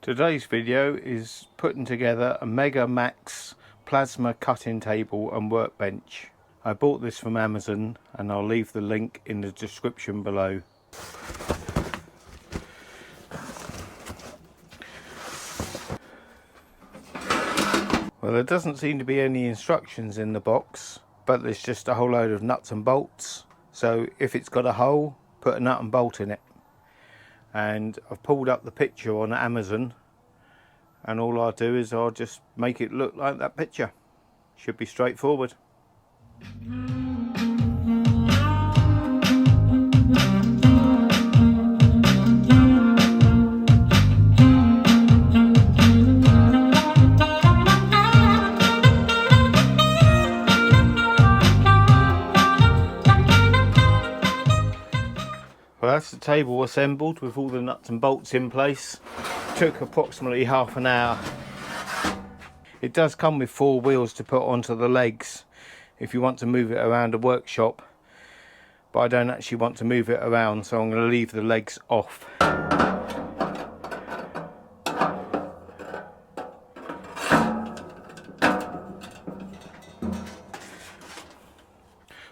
Today's video is putting together a Mega Maxx plasma cutting table and workbench. I bought this from Amazon and I'll leave the link in the description below. Well, there doesn't seem to be any instructions in the box, but there's just a whole load of nuts and bolts. So if it's got a hole, put a nut and bolt in it. And I've pulled up the picture on Amazon, and all I'll do is I'll just make it look like that picture. Should be straightforward. Well, that's the table assembled with all the nuts and bolts in place. Took approximately half an hour. It does come with 4 wheels to put onto the legs if you want to move it around a workshop, but I don't actually want to move it around, so I'm going to leave the legs off.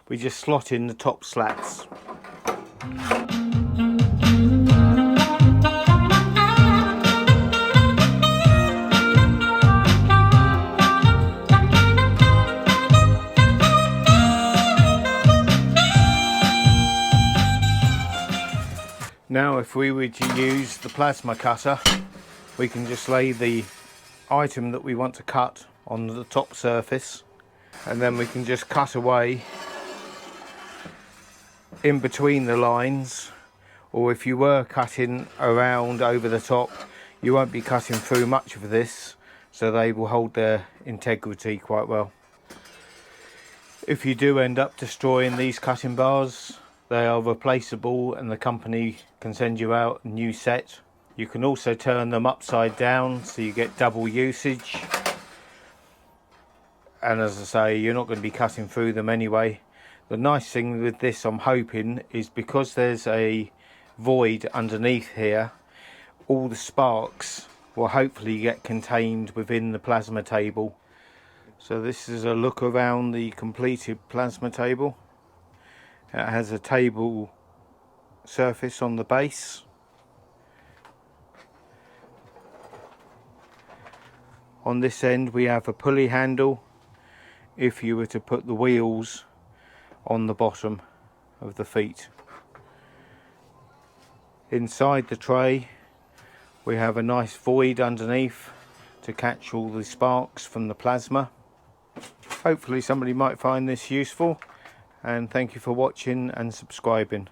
We just slot in the top slats. Now if we were to use the plasma cutter, we can just lay the item that we want to cut on the top surface, and then we can just cut away in between the lines. Or if you were cutting around over the top, you won't be cutting through much of this, so they will hold their integrity quite well. If you do end up destroying these cutting bars, they are replaceable and the company can send you out a new set. You can also turn them upside down so you get double usage. And as I say, you're not going to be cutting through them anyway. The nice thing with this, I'm hoping, is because there's a void underneath here, all the sparks will hopefully get contained within the plasma table. So this is a look around the completed plasma table. It has a table surface on the base. On this end we have a pulley handle if you were to put the wheels on the bottom of the feet. Inside the tray we have a nice void underneath to catch all the sparks from the plasma. Hopefully somebody might find this useful, and thank you for watching and subscribing.